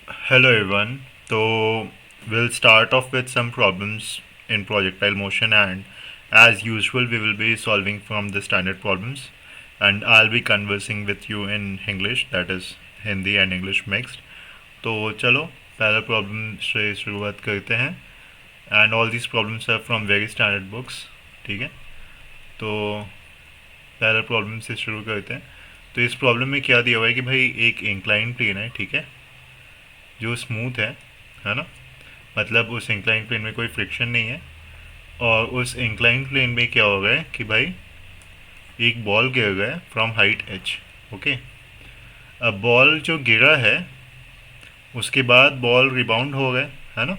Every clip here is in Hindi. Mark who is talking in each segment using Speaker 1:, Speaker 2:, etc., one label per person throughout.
Speaker 1: Hello everyone. So we'll start off with some problems in projectile motion, and as usual we will be solving from the standard problems, and I'll be conversing with you in English, that is Hindi and English mixed. तो चलो पहला प्रॉब्लम से शुरुआत करते हैं, and all these problems are from very standard books. ठीक है, तो पहला प्रॉब्लम से शुरू करते हैं. तो इस प्रॉब्लम में क्या दिया हुआ है कि भाई एक इंक्लाइन प्लेन है, ठीक है, जो स्मूथ है ना, मतलब उस इंक्लाइन प्लेन में कोई फ्रिक्शन नहीं है. और उस इंक्लाइन प्लेन में क्या हो गया है कि भाई एक बॉल गिर गया है फ्रॉम हाइट एच. ओके, अब बॉल जो गिरा है उसके बाद बॉल रिबाउंड हो गए, है ना,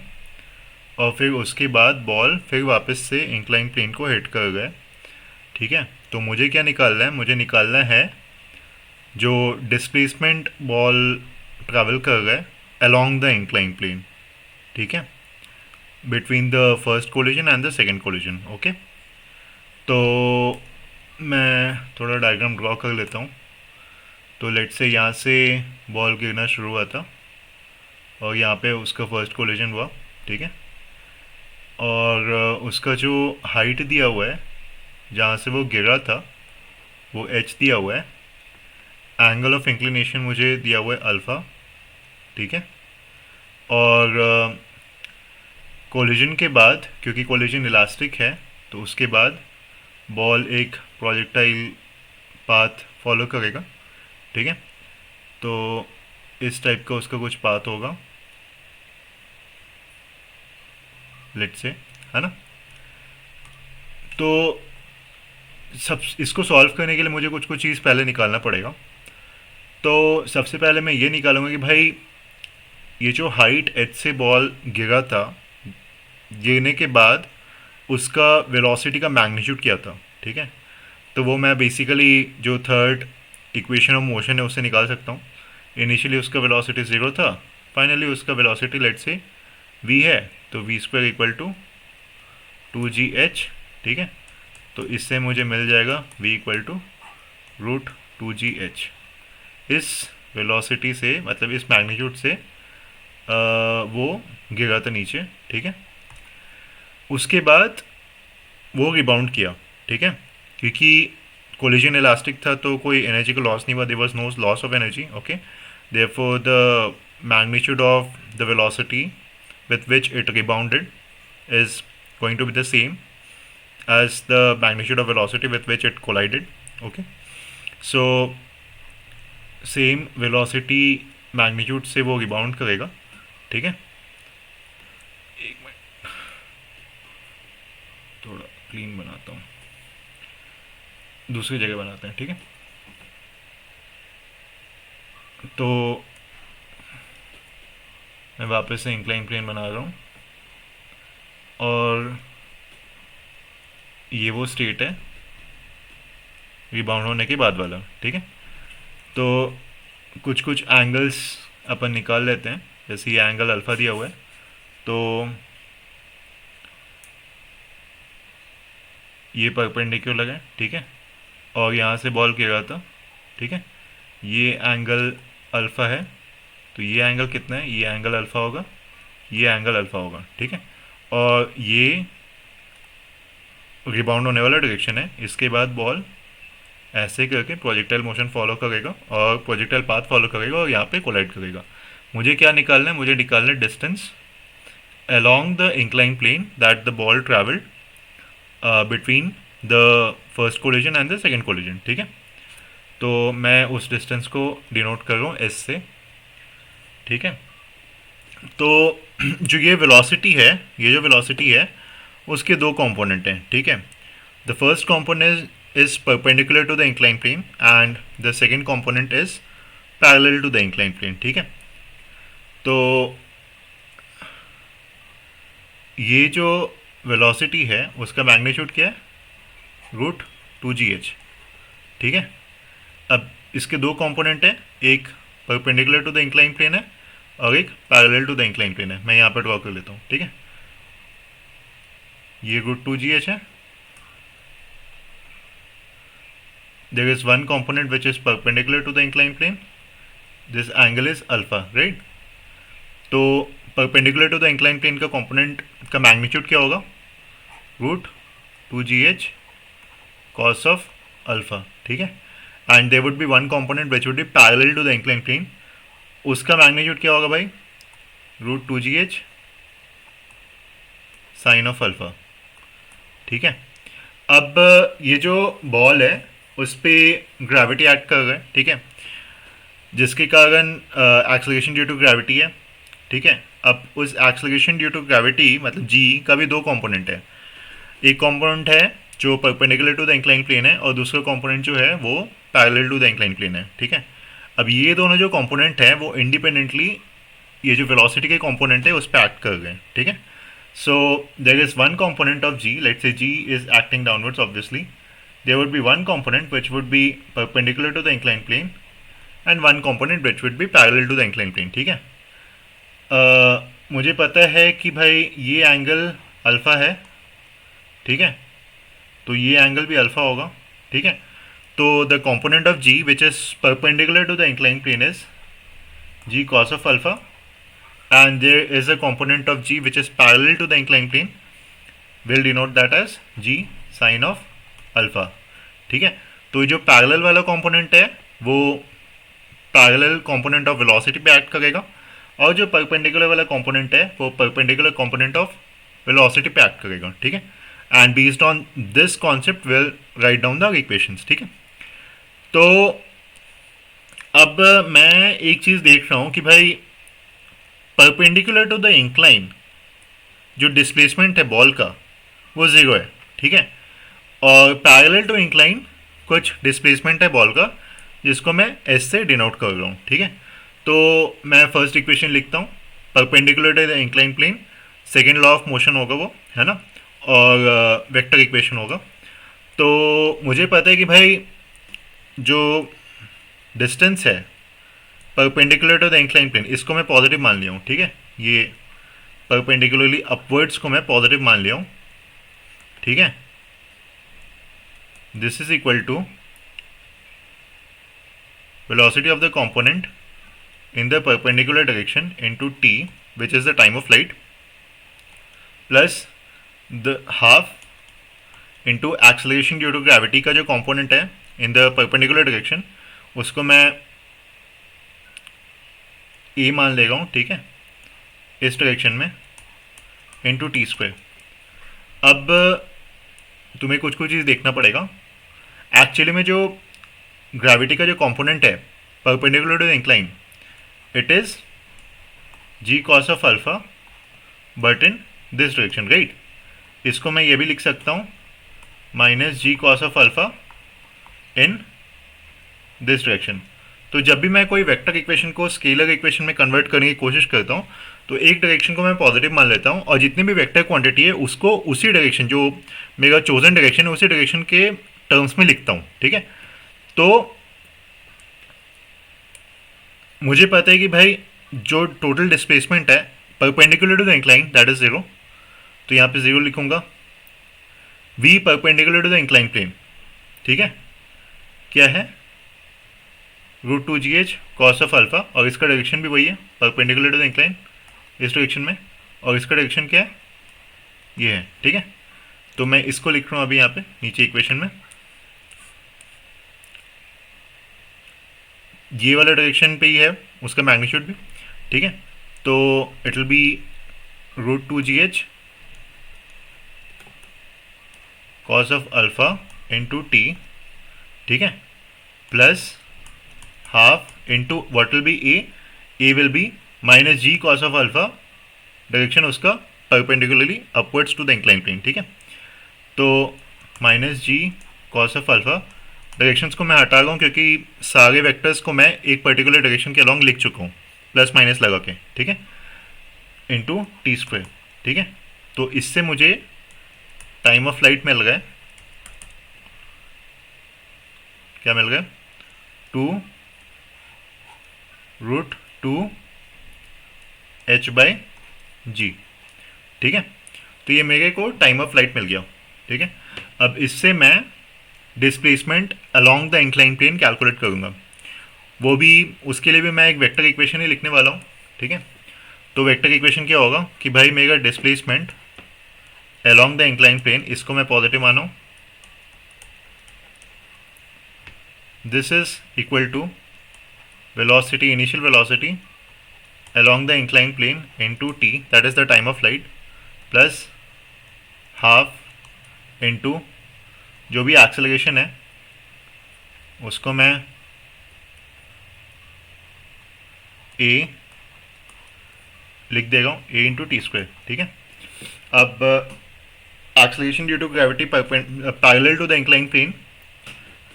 Speaker 1: और फिर उसके बाद बॉल फिर वापस से इंक्लाइन प्लेन को हिट कर गए. ठीक है, तो मुझे क्या निकालना है, मुझे निकालना है जो डिस्प्लेसमेंट बॉल ट्रैवल कर गए अलोंग द इंक्लाइन प्लेन. ठीक है, between the first collision and the second collision. Okay, तो मैं थोड़ा डायग्राम ड्रॉ कर लेता हूँ. तो लेट से यहाँ से बॉल गिरना शुरू हुआ था और यहाँ पे उसका फर्स्ट कोलिजन हुआ. ठीक है, और उसका जो हाइट दिया हुआ है जहाँ से वो गिरा था वो एच दिया हुआ है. एंगल ऑफ इंक्लिनेशन मुझे दिया हुआ है अल्फ़ा. ठीक है, और कोलिजन के बाद, क्योंकि कोलिजन इलास्टिक है, तो उसके बाद बॉल एक प्रोजेक्टाइल पाथ फॉलो करेगा. ठीक है, तो इस टाइप का उसका कुछ पाथ होगा, लेट से, है ना. तो सब इसको सॉल्व करने के लिए मुझे कुछ कुछ चीज़ पहले निकालना पड़ेगा. तो सबसे पहले मैं ये निकालूंगा कि भाई ये जो हाइट एच से बॉल गिरा था, गिरने के बाद उसका वेलोसिटी का मैग्नीट्यूड क्या था. ठीक है, तो वो मैं बेसिकली जो थर्ड इक्वेशन ऑफ मोशन है उससे निकाल सकता हूँ. इनिशियली उसका वेलोसिटी ज़ीरो था, फाइनली उसका वेलोसिटी लेट से v है, तो we square equal to 2gh. ठीक है, तो इससे मुझे मिल जाएगा v equal to root 2gh. इस वेलोसिटी से, मतलब इस मैग्नीट्यूड से वो गिरा था नीचे. ठीक है, उसके बाद वो रिबाउंड किया. ठीक है, क्योंकि कोलिजन इलास्टिक था तो कोई एनर्जी का लॉस नहीं हुआ, there was no loss of energy. Okay, therefore the magnitude of the velocity with which it rebounded is going to be the same as the magnitude of velocity with which it collided. Okay, so same velocity magnitude से वो rebound करेगा. ठीक है, एक मिनट थोड़ा क्लीन बनाता हूँ, दूसरी जगह बनाते हैं. ठीक है, तो मैं वापस से इंक्लाइन प्लेन बना रहा हूँ और ये वो स्टेट है रिबाउंड होने के बाद वाला. ठीक है, तो कुछ कुछ एंगल्स अपन निकाल लेते हैं. जैसे ये एंगल अल्फ़ा दिया हुआ है, तो ये परपेंडिकुलर है. ठीक है, और यहाँ से बॉल गिरा था. ठीक है, ये एंगल अल्फ़ा है, तो ये एंगल कितना है, ये एंगल अल्फ़ा होगा, ये एंगल अल्फ़ा होगा. ठीक है, और ये रिबाउंड होने वाला डायरेक्शन है. इसके बाद बॉल ऐसे करके प्रोजेक्टाइल मोशन फॉलो करेगा और प्रोजेक्टाइल पाथ फॉलो करेगा और यहाँ पे कोलाइड करेगा. मुझे क्या निकालना है, मुझे निकालना है distance along the inclined plane that the ball traveled between the first collision and the second collision. ठीक है, तो मैं उस डिस्टेंस को डिनोट कर रहा हूँ एस से. ठीक है, तो जो ये वेलोसिटी है, ये जो वेलोसिटी है उसके दो कंपोनेंट हैं. ठीक है, the first component is perpendicular to the inclined plane and the second component is parallel to the inclined plane. ठीक है, तो ये जो वेलोसिटी है उसका मैग्नीट्यूड क्या है, रूट 2gh. ठीक है, अब इसके दो कंपोनेंट हैं, एक perpendicular to the incline plane है और एक parallel to the incline plane है. मैं यहाँ पर ड्रॉ कर लेता हूँ. ठीक है, ये रूट 2gh है. There is one component which is perpendicular to the inclined plane. This angle is alpha, right? तो perpendicular to the incline plane का कंपोनेंट का मैग्नीट्यूड क्या होगा, root 2gh cos of alpha, ठीक है। And there would be one component which would be parallel to the incline plane, उसका मैग्नीट्यूड क्या होगा भाई, root 2gh sign of alpha, ठीक है। अब ये जो बॉल है उस पर ग्रेविटी एक्ट कर रहा है, ठीक है, जिसके कारण एक्सेलरेशन ड्यू टू ग्रेविटी है, ठीक है। अब उस एक्सेलरेशन ड्यू टू ग्रेविटी मतलब जी का भी दो कंपोनेंट है, एक कंपोनेंट है जो perpendicular to the incline plane है और दूसरा कंपोनेंट जो है वो parallel to the incline plane है, ठीक है। अब ये दोनों जो कंपोनेंट है वो इंडिपेंडेंटली ये जो वेलोसिटी के कंपोनेंट है उस पर एक्ट कर रहे हैं, ठीक है। So there is one component of g, let's say g is acting downwards obviously, there would be one component which would be perpendicular to the inclined plane and one component which would be parallel to the inclined plane, ठीक है। मुझे पता है कि भाई ये एंगल अल्फ़ा है, ठीक है, तो ये एंगल भी अल्फ़ा होगा, ठीक है। तो the component of g which is perpendicular to the inclined plane is g cos of alpha and there is a component of g which is parallel to the inclined plane, will denote that as g sin of alpha, ठीक है। तो जो पैरेलल वाला कंपोनेंट है वो पैरेलल कंपोनेंट ऑफ वेलोसिटी पे एक्ट करेगा और जो परपेंडिकुलर वाला कंपोनेंट है वो परपेंडिकुलर कंपोनेंट ऑफ वेलोसिटी पे एक्ट करेगा, ठीक है। And based on this concept will write down the equations, ठीक है। तो अब मैं एक चीज़ देख रहा हूँ कि भाई परपेंडिकुलर टू द इंक्लाइन जो डिस्प्लेसमेंट है बॉल का वो ज़ीरो है, ठीक है, और पैरेलल टू इंक्लाइन कुछ डिस्प्लेसमेंट है बॉल का जिसको मैं एस से डिनोट कर रहा हूँ, ठीक है। तो मैं फर्स्ट इक्वेशन लिखता हूँ, perpendicular to the incline plane, second law of motion होगा वो, है ना, और वेक्टर इक्वेशन होगा। तो मुझे पता है कि भाई जो डिस्टेंस है perpendicular to the incline plane इसको मैं पॉजिटिव मान लिया हूँ, ठीक है, ये परपेंडिकुलरली अपवर्ड्स को मैं पॉजिटिव मान लिया हूँ, ठीक है। This is equal to velocity of the component in the perpendicular direction into T which is the time of flight plus the half into acceleration due to gravity का जो कंपोनेंट है इन द परपेंडिकुलर डायरेक्शन उसको मैं ए मान लेगा हूँ, ठीक है, इस डायरेक्शन में इंटू टी स्क्वायर। अब तुम्हें कुछ चीज़ देखना पड़ेगा, एक्चुअली में जो ग्रेविटी का जो कंपोनेंट है perpendicular to the incline it is g cos of alpha but in this direction, right. इसको मैं ये भी लिख सकता हूँ minus g cos of alpha in this direction. तो जब भी मैं कोई वेक्टर इक्वेशन को स्केलर इक्वेशन में कन्वर्ट करने की कोशिश करता हूँ तो एक डायरेक्शन को मैं पॉजिटिव मान लेता हूँ और जितनी भी वेक्टर क्वांटिटी है उसको उसी डायरेक्शन जो मेरा चोजन डायरेक्शन है उसी डायरेक्शन के टर्म्स में लिखता हूँ, ठीक है। तो मुझे पता है कि भाई जो टोटल डिस्प्लेसमेंट है perpendicular to the incline that is zero, तो यहाँ पे ज़ीरो लिखूंगा। V perpendicular to the incline plane, ठीक है, क्या है root 2gh cos of alpha और इसका डायरेक्शन भी वही है परपेंडिकुलर टू द इंक्लाइन इस डायरेक्शन में और इसका डायरेक्शन क्या है ये है, ठीक है। तो मैं इसको लिख रहा हूँ अभी यहाँ पे नीचे इक्वेशन में, ये वाला डायरेक्शन पे ही है उसका मैग्नीट्यूड भी, ठीक है। तो it will be root 2gh cos of alpha into T, ठीक है, plus half into what will be a will be minus g cos of alpha, direction उसका perpendicularly upwards to the incline plane, ठीक है। तो minus g cos of alpha, directions को मैं हटा रहा हूँ क्योंकि सारे वेक्टर्स को मैं एक पर्टिकुलर डायरेक्शन के अलॉन्ग लिख चुका हूँ प्लस माइनस लगा के, ठीक है, इंटू टी स्क्वायर, ठीक है। तो इससे मुझे टाइम ऑफ फ्लाइट मिल गया, क्या मिल गया, 2 रूट 2 एच बाई जी, ठीक है। तो ये मेरे को टाइम ऑफ फ्लाइट मिल गया, ठीक है। अब इससे मैं displacement along the incline plane calculate करूँगा, वो भी उसके लिए भी मैं एक वेक्टर इक्वेशन ही लिखने वाला हूँ, ठीक है। तो वेक्टर इक्वेशन क्या होगा कि भाई मेरा displacement along the incline plane, इसको मैं पॉजिटिव माना हूँ, this is equal to velocity, initial velocity along the inclined plane into t, that is the time of flight, plus half into जो भी एक्सेलरेशन है उसको मैं a लिख देगा हूँ, a इंटू टी स्क्वायर, ठीक है। अब acceleration due to gravity parallel to the incline plane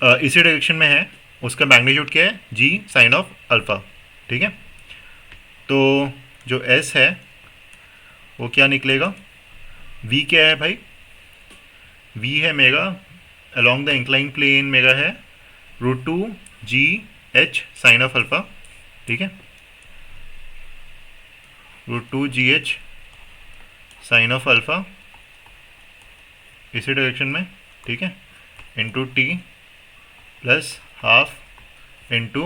Speaker 1: इसी डायरेक्शन में है, उसका मैग्नीट्यूड क्या है, g साइन ऑफ अल्फा, ठीक है। तो जो s है वो क्या निकलेगा, v क्या है भाई, v है मेरा अलोंग द इंक्लाइन प्लेन मेरा है √2 GH साइन ऑफ अल्फा, ठीक है, √2 GH साइन ऑफ अल्फा इसी डायरेक्शन में, ठीक है, into t plus half into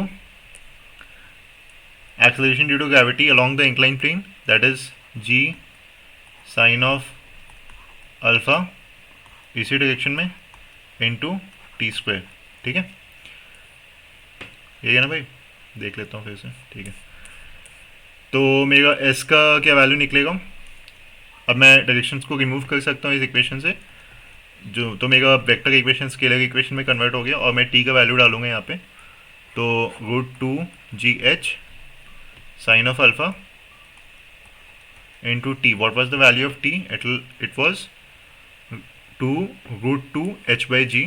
Speaker 1: acceleration due to gravity along the incline plane, that is g sine of alpha इसी डायरेक्शन में इंटू टी स्क्वायर, ठीक है। ये है ना भाई, देख लेता हूँ फिर से, ठीक है। तो मेरा s का क्या वैल्यू निकलेगा, अब मैं डायरेक्शंस को रिमूव कर सकता हूँ इस इक्वेशन से, जो तो मेरा वेक्टर इक्वेशन स्केलर इक्वेशन में कन्वर्ट हो गया, और मैं t का वैल्यू डालूंगा यहाँ पे, तो √2 GH sine of alpha into t. What was the value of t? It was 2 √2 h by g,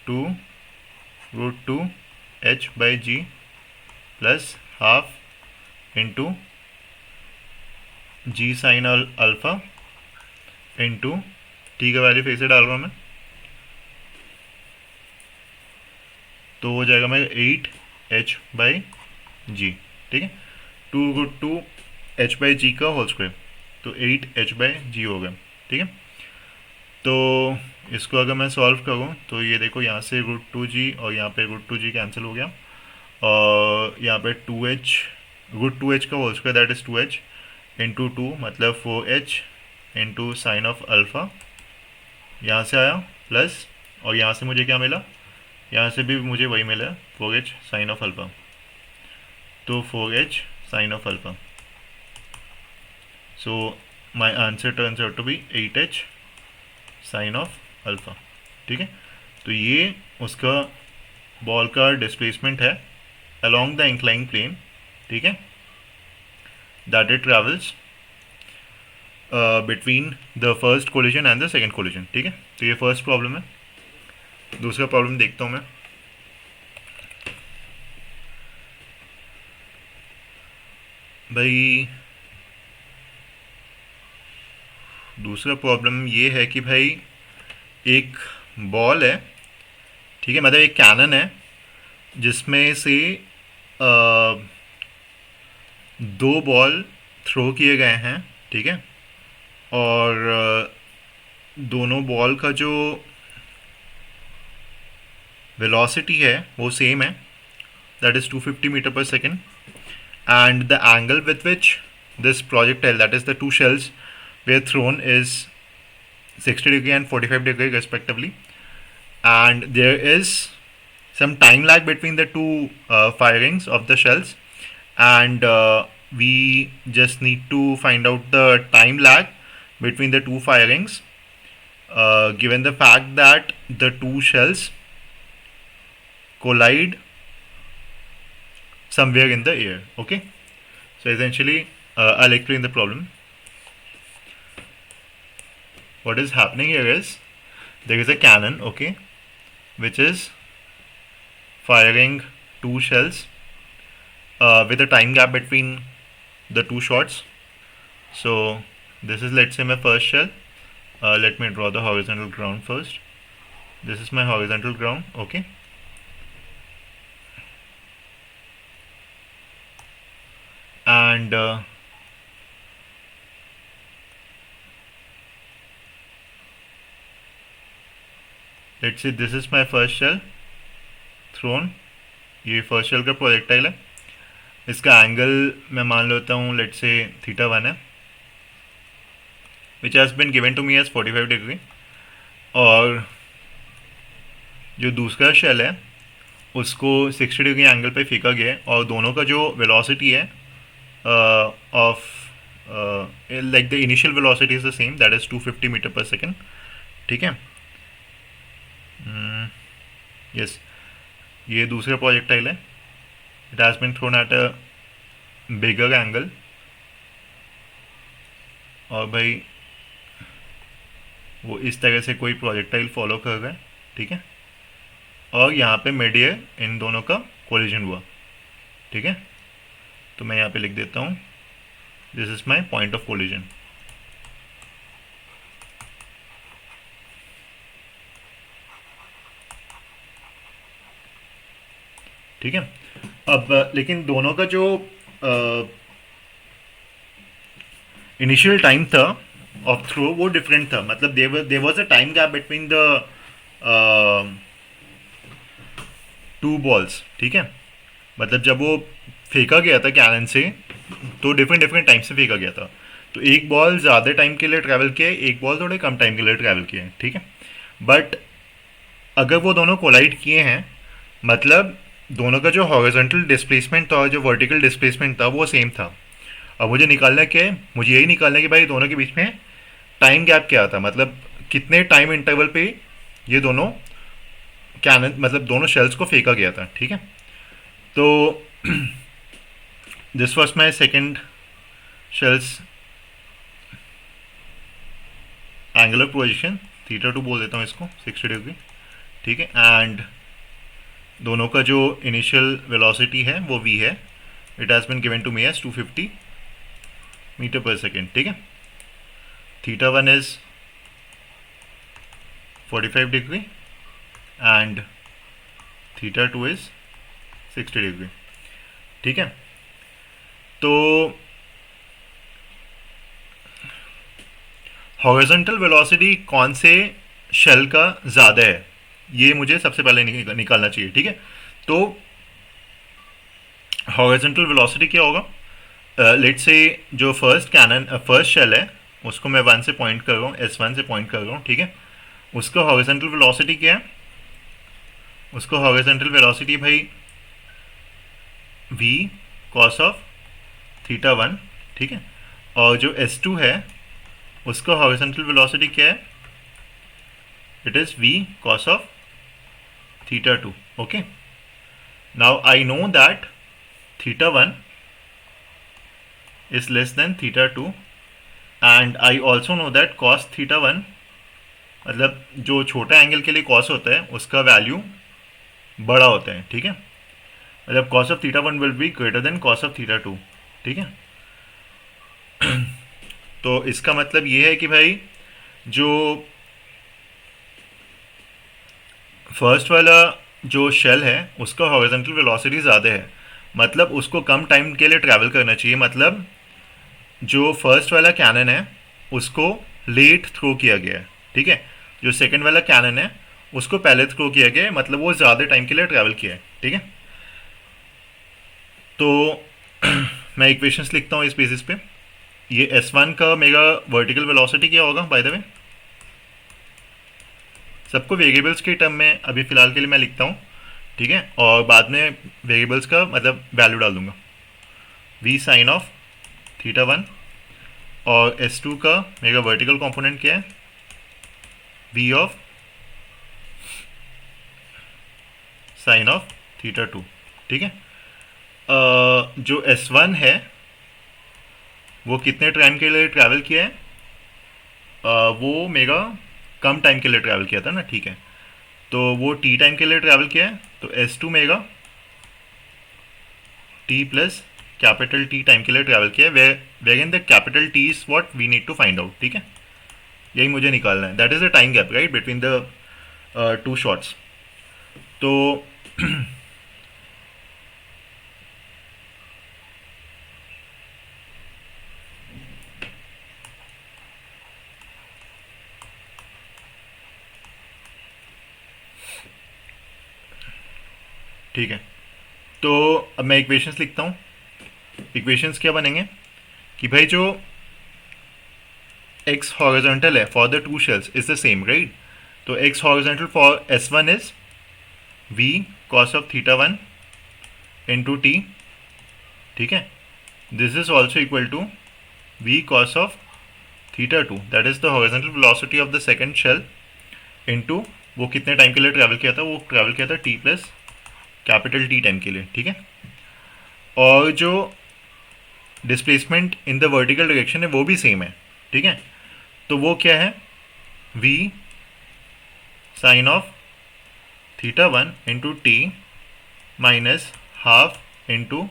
Speaker 1: 2 √2 h by g plus half into g sin alpha into t का वैल्यू फिर से डाल रहा हूँ मैं, तो हो जाएगा मेरा 8 h बाई जी, ठीक है, 2 √2 h बाई जी का होल स्क्वायर, तो 8 h बाई जी हो गया, ठीक है। तो इसको अगर मैं सॉल्व करूँ तो ये देखो, यहाँ से √2g और यहाँ पे √2g कैंसिल हो गया, और यहाँ पे 2h √2h का whole square that is 2h into 2 मतलब 4h into sine of alpha यहाँ से आया, प्लस और यहाँ से मुझे क्या मिला, यहाँ से भी मुझे वही मिला 4h साइन ऑफ अल्फ़ा, तो 4h sine of alpha. So my answer turns out to be 8h sine of alpha, ठीक है। तो ये उसका बॉल का डिस्प्लेसमेंट है along the inclined plane, ठीक है, that it travels between the first collision and the second collision, ठीक है। तो ये फर्स्ट प्रॉब्लम है। दूसरा प्रॉब्लम देखता हूँ मैं, भाई दूसरा प्रॉब्लम ये है कि भाई एक बॉल है, ठीक है, मतलब एक कैनन है जिसमें से दो बॉल थ्रो किए गए हैं, ठीक है, और दोनों बॉल का जो वेलोसिटी है वो सेम है, दैट इज़ 250 मीटर पर second, and the angle with which this projectile, that is the two shells, were thrown is 60 degree and 45 degree respectively, and there is some time lag between the two firings of the shells, and we just need to find out the time lag between the two firings, given the fact that the two shells collide somewhere in the air. Okay, so essentially I'll explain the problem. What is happening here is there is a cannon, okay, which is firing two shells with a time gap between the two shots. So this is, let's say, my first shell. Let me draw the horizontal ground first. This is my horizontal ground, okay. And let's say this is my first shell thrown, ये फर्स्ट शेल का प्रोजेक्टाइल है, इसका एंगल मैं मान लेता हूँ लेट से थीटा वन है, which has been given to me as 45 degree. और जो दूसरा शेल है उसको 60 डिग्री एंगल पे फेंका गया है, और दोनों का जो वेलोसिटी है of like the initial velocity is the same, that is 250 metre पर सेकेंड। ठीक है, यस, ये दूसरा प्रोजेक्टाइल है। It has been thrown at a bigger angle, और भाई वो इस तरह से कोई प्रोजेक्टाइल फॉलो कर रहा है। ठीक है, और यहाँ पे मिड ईयर इन दोनों का कोलिजन हुआ। ठीक है, तो मैं यहाँ पे लिख देता हूँ this is my point of collision. ठीक है, अब लेकिन दोनों का जो इनिशियल टाइम था ऑफ थ्रो वो डिफरेंट था, मतलब there was a time gap between the two balls. ठीक है, मतलब जब वो फेंका गया था कैनन से तो डिफरेंट डिफरेंट टाइम से फेंका गया था। तो एक बॉल ज़्यादा टाइम के लिए ट्रैवल किया है, एक बॉल थोड़े कम टाइम के लिए ट्रैवल किया है। ठीक है, बट अगर वो दोनों कोलाइड किए हैं, मतलब दोनों का जो हॉरिजॉन्टल डिस्प्लेसमेंट था और जो वर्टिकल डिस्प्लेसमेंट था वो सेम था। अब मुझे निकालना क्या है, मुझे यही निकालना है कि भाई दोनों के बीच में टाइम गैप क्या था, मतलब कितने टाइम इंटरवल पे ये दोनों कैनन मतलब दोनों शेल्स को फेंका गया था। ठीक है, तो this was my second shells angular position, theta two बोल देता हूँ इसको, 60 डिग्री। ठीक है, एंड दोनों का जो इनिशियल वेलोसिटी है वो v है, it has been given to me as 250 metre पर सेकेंड। ठीक है, theta one is 45 degree and theta two is 60 degree. ठीक है, तो हॉरिजॉन्टल वेलोसिटी कौन से शेल का ज़्यादा है ये मुझे सबसे पहले निकालना चाहिए। ठीक है, तो हॉरिजॉन्टल वेलोसिटी क्या होगा, लेट्स से जो फर्स्ट शेल है उसको मैं वन से पॉइंट कर रहा हूँ, S1 से पॉइंट कर रहा हूँ। ठीक है, उसका हॉरिजॉन्टल वेलोसिटी क्या है, उसको हॉरिजॉन्टल वेलोसिटी भाई v cos of theta one. ठीक है, और जो S2 है उसका हॉरिजॉन्टल वेलोसिटी क्या है, it is v cos of theta 2. Okay, now I know that theta 1 is less than theta 2 and I also know that cos theta 1 मतलब जो छोटा एंगल के लिए cos होता है उसका वैल्यू बड़ा होता है। ठीक है, मतलब cos of theta 1 will be greater than cos of theta 2। ठीक है, तो इसका मतलब ये है कि भाई जो फर्स्ट वाला जो शेल है उसका हॉरिजॉन्टल वेलोसिटी ज़्यादा है, मतलब उसको कम टाइम के लिए ट्रैवल करना चाहिए। मतलब जो फर्स्ट वाला कैनन है उसको लेट थ्रो किया गया है। ठीक है, जो सेकंड वाला कैनन है उसको पहले थ्रो किया गया है, मतलब वो ज़्यादा टाइम के लिए ट्रैवल किया है। ठीक है, तो मैं इक्वेशंस लिखता हूँ इस बेसिस पे। ये S1 का मेरा वर्टिकल वेलोसिटी क्या होगा बाय द वे, सबको वेरिएबल्स के टर्म में अभी फ़िलहाल के लिए मैं लिखता हूँ। ठीक है, और बाद में वेरिएबल्स का मतलब वैल्यू डाल दूंगा, v sine of theta one, और S2 का मेरा वर्टिकल कंपोनेंट क्या है, v of sine of theta two. ठीक है, जो S1 है वो कितने टाइम के लिए ट्रैवल किया है, वो मेरा कम टाइम के लिए ट्रैवल किया था ना। ठीक है, तो वो t टाइम के लिए ट्रैवल किया है, तो S2 मेगा t plus capital T time के लिए ट्रैवल किया है, where in the capital T is what we need to find out. ठीक है, यही मुझे निकालना है, that is the time gap right between the two shots. तो ठीक है, तो अब मैं इक्वेशंस लिखता हूँ। इक्वेशंस क्या बनेंगे कि भाई जो x हॉरिजॉन्टल है for the two shells is the same, right? तो x horizontal for S1 is v cos of theta one into T, ठीक है? This is also equal to v cos of theta two, that is the horizontal velocity of the second shell into वो कितने टाइम के लिए ट्रैवल किया था, वो ट्रैवल किया था t plus capital T time के लिए, ठीक है? और जो displacement in the vertical direction है वो भी सेम है, ठीक है? तो वो क्या है, v sine of theta one into t minus half into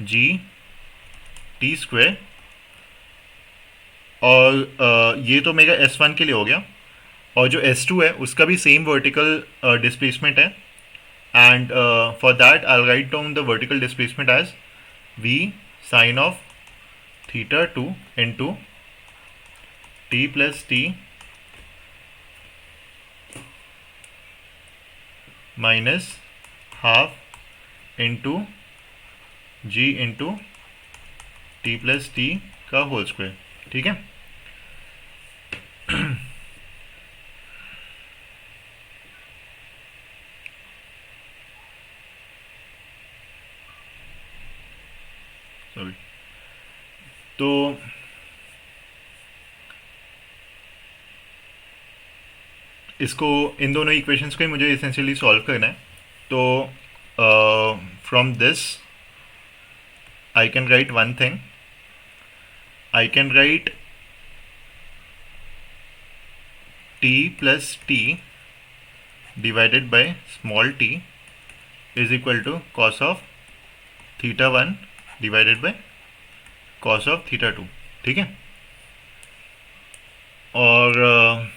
Speaker 1: g t square. और ये तो मेरा S1 के लिए हो गया, और जो S2 है उसका भी सेम वर्टिकल डिस्प्लेसमेंट है, and for that I write down the vertical displacement as v sine of theta two into t plus t minus half into g into t plus t का होल स्क्वायर, ठीक है? सॉरी, तो इसको, इन दोनों इक्वेशंस को ही मुझे इसेंशियली सॉल्व करना है। तो from this I can write one thing, I can write t plus t divided by small t is equal to cos of theta one divided by cos of theta two, ठीक है? और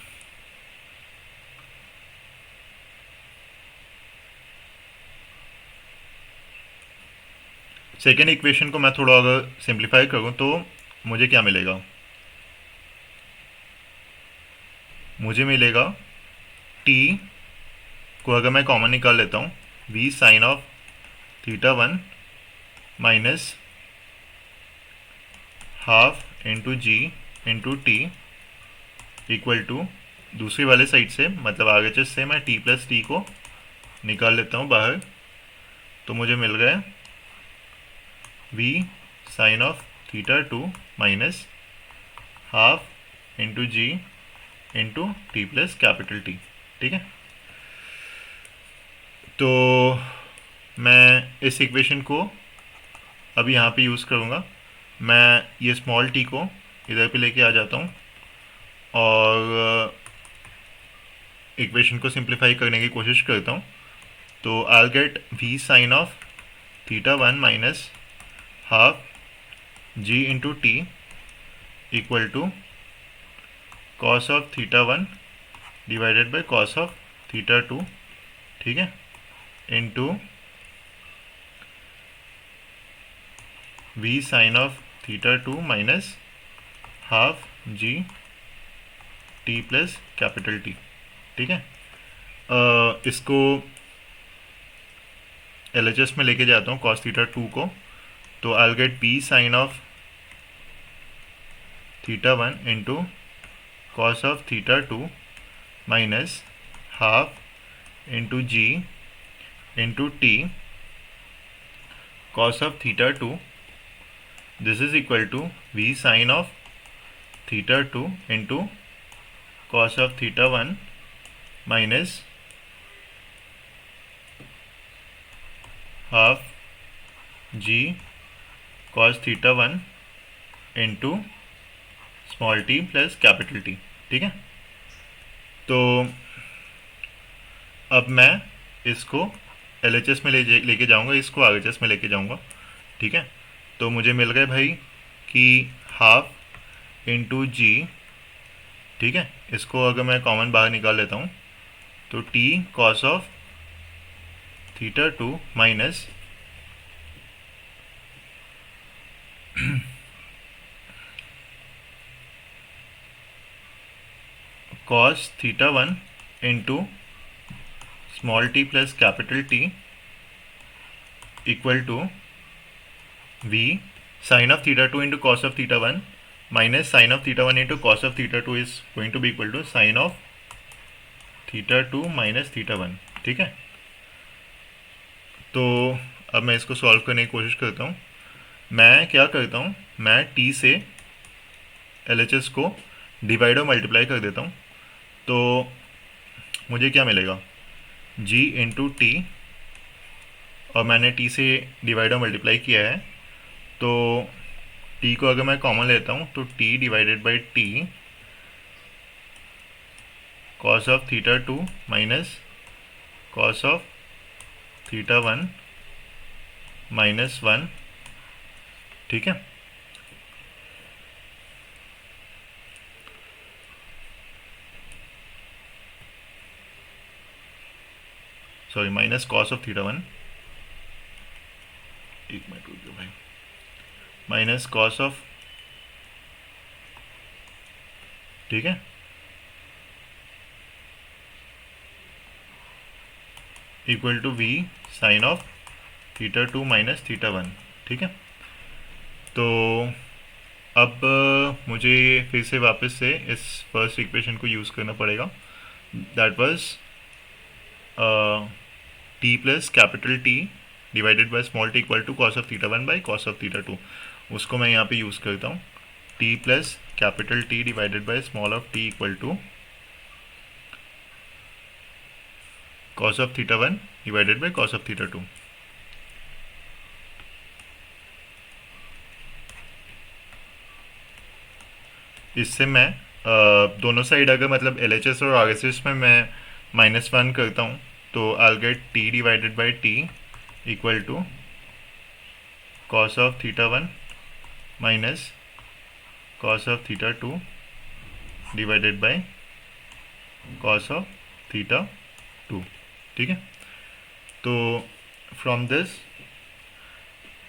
Speaker 1: सेकेंड इक्वेशन को मैं थोड़ा अगर सिंप्लीफाई करूँ तो मुझे क्या मिलेगा, मुझे मिलेगा t को अगर मैं कॉमन निकाल लेता हूँ v sine of theta one minus half into g into t equal to, दूसरी वाले साइड से मतलब आगे से मैं t प्लस टी को निकाल लेता हूँ बाहर, तो मुझे मिल गया है v sine of theta two minus half into g into t plus capital T, ठीक है? तो मैं इस इक्वेशन को अभी यहाँ पे यूज़ करूँगा। मैं ये स्मॉल टी को इधर पे लेके आ जाता हूँ और इक्वेशन को सिंप्लीफाई करने की कोशिश करता हूँ। तो I get v sine of theta one minus half g into t equal to cos of theta one divided by cos of theta two, ठीक है? Into v sine of theta two minus half g t plus capital T, ठीक है? इसको LHS में लेके जाता हूँ कॉस थीटा टू को, तो I get p sine of theta one into cos of theta two minus half into g into t cos of theta two, this is equal to v sine of theta two into cos of theta one minus half g cos theta one into small t plus capital T, ठीक है? तो अब मैं इसको LHS में लेके जाऊंगा, इसको RHS में लेके जाऊंगा, ठीक है? तो मुझे मिल गए भाई कि हाफ इंटू जी, ठीक है? इसको अगर मैं कॉमन बाहर निकाल लेता हूँ तो t cos of theta two minus cos theta one into small t plus capital T equal to v sin of theta 2 into cos of theta 1 minus sin of theta 1 into cos of theta 2 is going to be equal to sin of theta 2 minus theta 1. ठीक है, तो अब मैं इसको सॉल्व करने की कोशिश करता हूँ. मैं क्या करता हूँ, मैं t से LHS को डिवाइड और मल्टीप्लाई कर देता हूँ. तो मुझे क्या मिलेगा, g इंटू टी, और मैंने t से डिवाइड और मल्टीप्लाई किया है. तो t को अगर मैं कॉमन लेता हूँ तो t divided by T cos of theta 2 minus cos of theta 1 minus 1. ठीक है, sorry minus cos of theta 1, एक मिनट रुक जाओ भाई, माइनस कॉस ऑफ, ठीक है, equal to v sine of theta 2 minus theta 1. ठीक है, तो अब मुझे फिर से वापस से इस फर्स्ट इक्वेशन को यूज़ करना पड़ेगा. That was t plus capital T divided by small t equal to cos of theta 1 by cos of theta 2. उसको मैं यहाँ पे यूज़ करता हूँ. T plus capital T divided by small of t equal to cos of theta 1 divided by cos of theta 2. इससे मैं दोनों साइड अगर मतलब LHS और RHS में मैं -1 करता हूँ तो I'll get t divided by t equal to cos of theta 1 minus cos of theta 2 divided by cos of theta 2. ठीक है, तो from this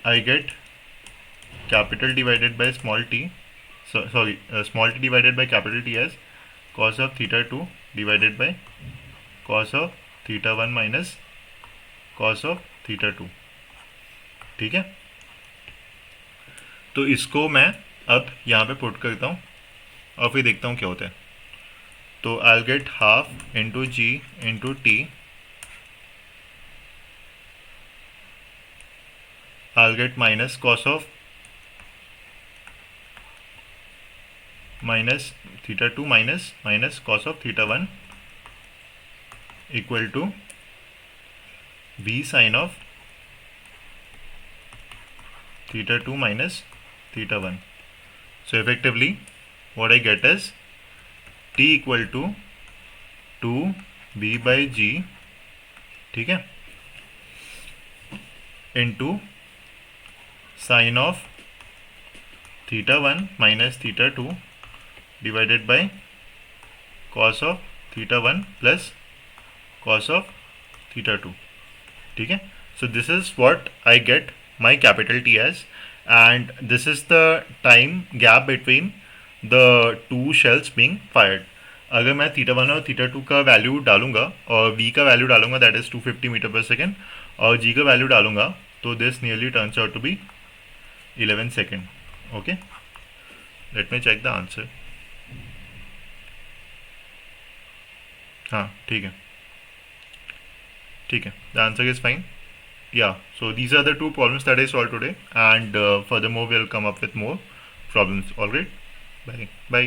Speaker 1: I get capital divided by small t, sorry small t divided by capital T as cos of theta 2 divided by cos of theta 1 minus cos of theta 2. ठीक है, तो इसको मैं अब यहाँ पे पुट करता हूँ और फिर देखता हूँ क्या होता है. तो I will get half into g into t, I'll get minus cos of minus theta 2 minus cos of theta 1 equal to v sin of theta 2 minus theta 1. So effectively what I get is t equal to 2b by g, ठीक है, into sin of theta 1 minus theta 2 divided by cos of theta 1 plus cos of theta 2. ठीक है, so this is what I get my capital T as, and this is the time gap between the two shells being fired. अगर मैं थीटा 1 और थीटा 2 का वैल्यू डालूंगा और v का वैल्यू डालूंगा दैट इज 250 मीटर पर सेकेंड और g का वैल्यू डालूंगा तो this nearly turns out to be 11 second. Okay, let me check the answer. हाँ ठीक है, ठीक है, the answer is fine. Yeah, so these are the two problems that I solved today, and furthermore we'll come up with more problems. All right, bye.